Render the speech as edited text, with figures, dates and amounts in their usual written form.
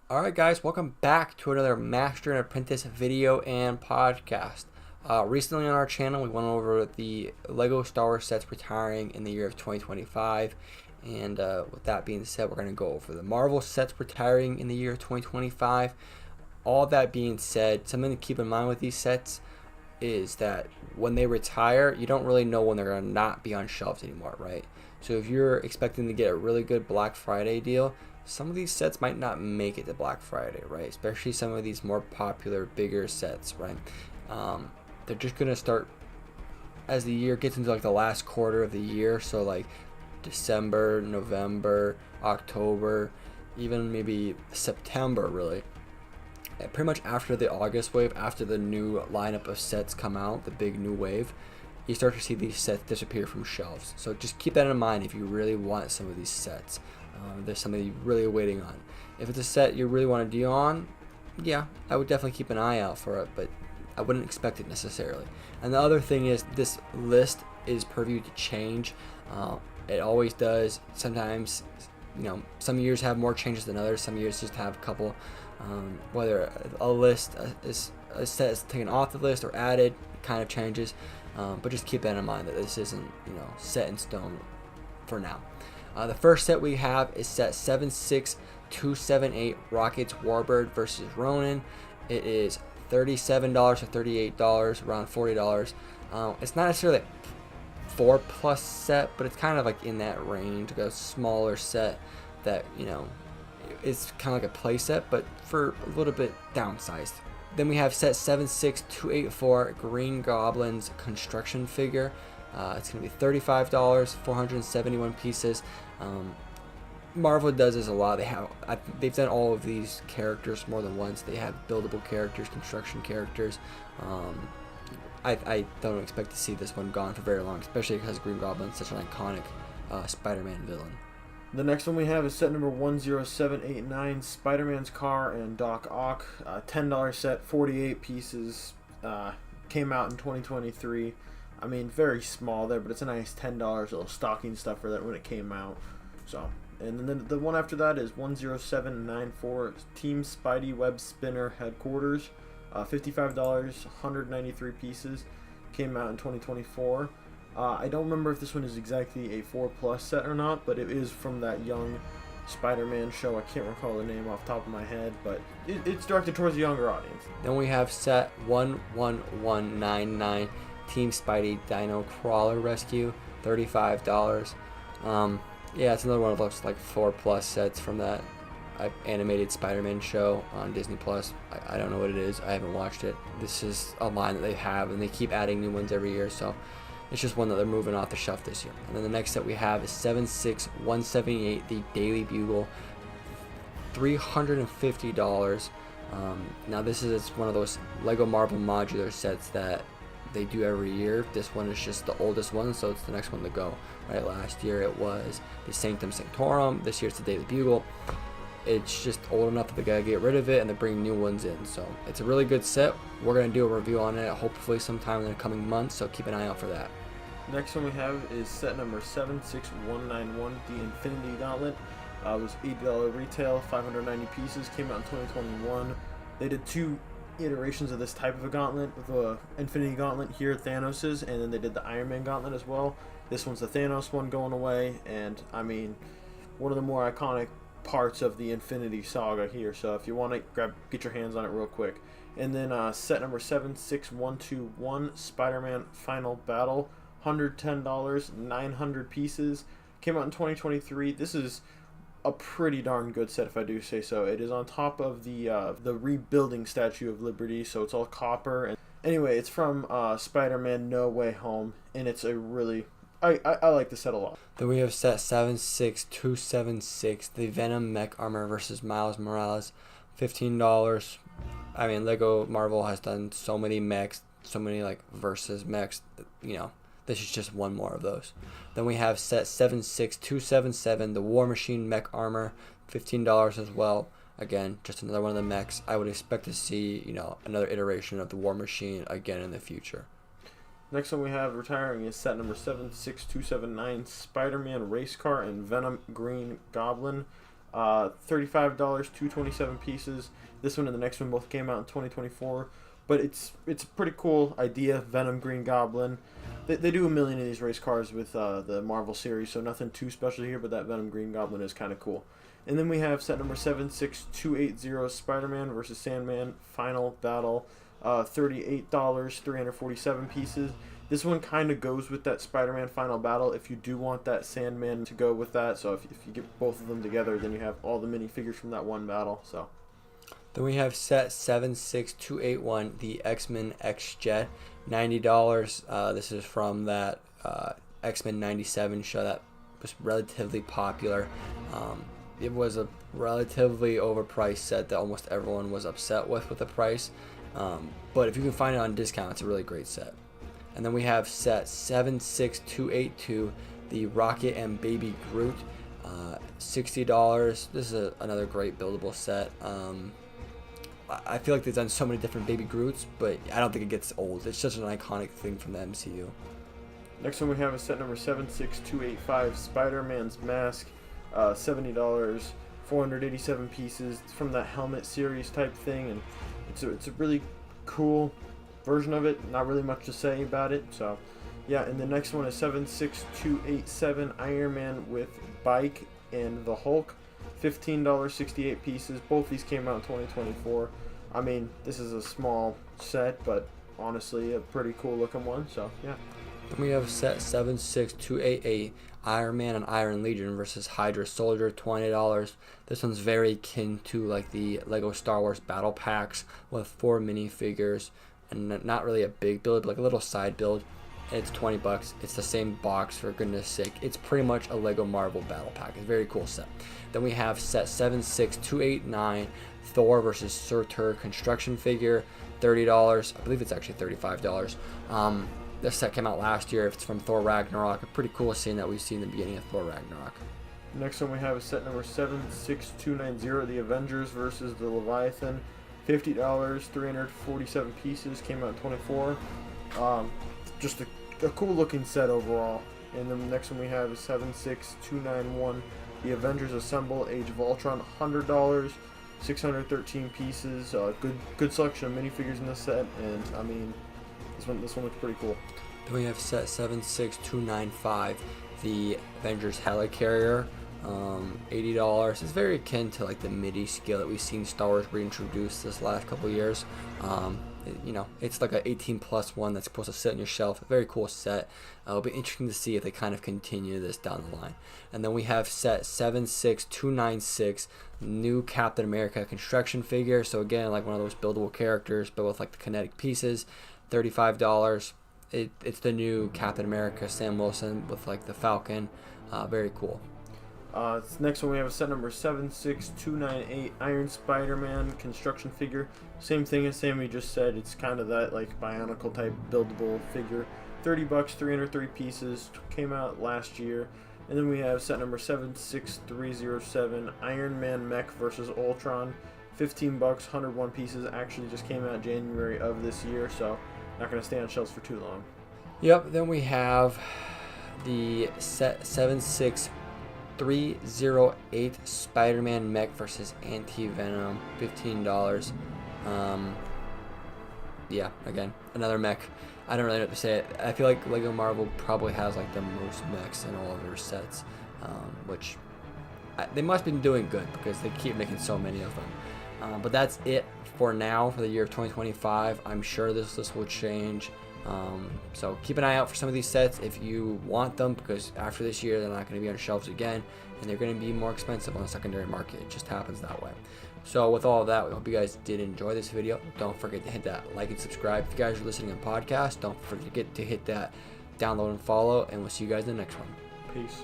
Alright guys, welcome back to another Master and Apprentice video and podcast. Recently on our channel we went over the LEGO Star Wars sets retiring in the year of 2025, and with that being said, we're going to go over the Marvel sets retiring in the year of 2025. All that being said, something to keep in mind with these sets is that when they retire, you don't really know when they're going to not be on shelves anymore, right? So if you're expecting to get a really good Black Friday deal, some of these sets might not make it to Black Friday, right? Especially some of these more popular, bigger sets, right? They're just going to start as the year gets into like the last quarter of the year. So like December, November, October, even maybe September, really. Pretty much after the August wave, after the new lineup of sets come out, the big new wave, you start to see these sets disappear from shelves. So just keep that in mind if you really want some of these sets. There's something you're really waiting on. If it's a set you really want to deal on, yeah, I would definitely keep an eye out for it, but I wouldn't expect it necessarily. And the other thing is, this list is preview to change. It always does. Sometimes, some years have more changes than others. Some years just have a couple. Whether a list is a set is taken off the list or added, it kind of changes. But just keep that in mind that this isn't set in stone for now. The first set we have is set 76278 Rockets Warbird versus Ronin. It is $37 or $38, around $40. It's not necessarily a 4+ set, but it's kind of like in that range, like a smaller set that it's kind of like a play set, but for a little bit downsized. Then we have set 76284 Green Goblin's construction figure. It's going to be $35, 471 pieces. Marvel does this a lot. They've done all of these characters more than once. They have buildable characters, construction characters. I don't expect to see this one gone for very long, especially because Green Goblin is such an iconic Spider-Man villain. The next one we have is set number 10789, Spider-Man's car and Doc Ock. $10 set, 48 pieces. Came out in 2023. I mean, very small there, but it's a nice $10 little stocking stuffer that when it came out. So, and then the one after that is 10794, Team Spidey Web Spinner Headquarters. $55, 193 pieces. Came out in 2024. I don't remember if this one is exactly a 4+ set or not, but it is from that young Spider-Man show. I can't recall the name off the top of my head, but it's directed towards a younger audience. Then we have set 11199 Team Spidey Dino Crawler Rescue, $35. Yeah, it's another one of those like 4+ sets from that animated Spider-Man show on Disney Plus. I don't know what it is. I haven't watched it. This is a line that they have, and they keep adding new ones every year, so it's just one that they're moving off the shelf this year. And then the next set we have is 76178, the Daily Bugle, $350. Now this is one of those Lego Marvel modular sets that they do every year. This one is just the oldest one, so it's the next one to go. Right, last year it was the Sanctum Sanctorum. This year it's the Daily Bugle. It's just old enough that they gotta get rid of it, and they're bringing new ones in. So it's a really good set. We're gonna do a review on it hopefully sometime in the coming months, so keep an eye out for that. Next one we have is set number 76191, the Infinity Gauntlet. It was $80 retail, 590 pieces. Came out in 2021. They did two iterations of this type of a gauntlet, the Infinity Gauntlet here, Thanos's, and then they did the Iron Man Gauntlet as well. This one's the Thanos one going away, and I mean, one of the more iconic parts of the Infinity Saga here. So if you want to get your hands on it real quick. And then set number 76121, Spider-Man Final Battle, $110, 900 pieces. Came out in 2023. This is a pretty darn good set, if I do say so. It is on top of the rebuilding Statue of Liberty, so it's all copper. And anyway, it's from Spider-Man No Way Home, and it's a really I like the set a lot. Then we have set 76276, the Venom Mech Armor versus Miles Morales, $15. I mean, Lego Marvel has done so many mechs, so many like versus mechs, this is just one more of those. Then we have set 76277, the War Machine Mech Armor, $15 as well. Again, just another one of the mechs. I would expect to see, another iteration of the War Machine again in the future. Next one we have retiring is set number 76279, Spider-Man Race Car and Venom Green Goblin. $35, 227 pieces. This one and the next one both came out in 2024. But it's a pretty cool idea. Venom Green Goblin. They do a million of these race cars with the Marvel series, so nothing too special here, but that Venom Green Goblin is kind of cool. And then we have set number 76280, Spider-Man versus Sandman Final Battle. $38, 347 pieces. This one kind of goes with that Spider-Man Final Battle if you do want that Sandman to go with that. So if you get both of them together, then you have all the minifigures from that one battle. So Then we have set 76281, the X-Men X-Jet, $90. This is from that X-Men 97 show that was relatively popular. It was a relatively overpriced set that almost everyone was upset with the price. But if you can find it on discount, it's a really great set. And then we have set 76282, the Rocket and Baby Groot, $60. This is another great buildable set. I feel like they've done so many different Baby Groots, but I don't think it gets old. It's just an iconic thing from the MCU. next one we have is set number 76285, Spider-Man's Mask, $70, 487 pieces. It's from that helmet series type thing, and it's a really cool version of it. Not really much to say about it. So yeah, and the next one is 76287, Iron Man with Bike and the Hulk, $15, 68 pieces. Both these came out in 2024. I mean, this is a small set, but honestly a pretty cool looking one. So yeah. Then we have set 76288, Iron Man and Iron Legion versus Hydra Soldier, $20. This one's very akin to like the Lego Star Wars battle packs with 4 minifigures and not really a big build, but like a little side build. It's $20. It's the same box, for goodness sake. It's pretty much a Lego Marvel battle pack. It's a very cool set. Then we have set 76289, Thor versus Surtur construction figure, $30. I believe it's actually $35. This set came out last year. It's from Thor Ragnarok. A pretty cool scene that we see in the beginning of Thor Ragnarok. Next one we have is set number 76290, the Avengers versus the Leviathan, $50, 347 pieces. Came out in 24. Just a cool looking set overall. And then the next one we have is 76291, the Avengers Assemble Age of Ultron, $100, 613 pieces. Good selection of minifigures in this set, and I mean, this one looks pretty cool. Then we have set 76295, the Avengers Helicarrier, $80. It's very akin to like the MIDI scale that we've seen Star Wars reintroduce this last couple years. You know, it's like an 18+ one that's supposed to sit on your shelf. A very cool set. It'll be interesting to see if they kind of continue this down the line. And then we have set 76296, new Captain America construction figure. So again, like one of those buildable characters, but with like the kinetic pieces, $35. It's the new Captain America, Sam Wilson with like the Falcon. Very cool. Next one we have a set number 76298, Iron Spider-Man construction figure. Same thing as Sammy just said. It's kind of that like Bionicle type buildable figure. $30, 303 pieces. Came out last year. And then we have set number 76307, Iron Man Mech versus Ultron. $15, 101 pieces. Actually just came out January of this year, so not going to stay on shelves for too long. Yep. Then we have the set 76308, Spider-Man Mech versus Anti-Venom, $15. Yeah, again, another mech. I don't really know what to say. I feel like Lego Marvel probably has like the most mechs in all of their sets, which they must be doing good because they keep making so many of them. But that's it for now for the year of 2025. I'm sure this will change. So keep an eye out for some of these sets if you want them, because after this year they're not going to be on shelves again, and they're going to be more expensive on the secondary market. It just happens that way. So with all of that, we hope you guys did enjoy this video. Don't forget to hit that like and subscribe. If you guys are listening on podcast, don't forget to hit that download and follow, and we'll see you guys in the next one. Peace.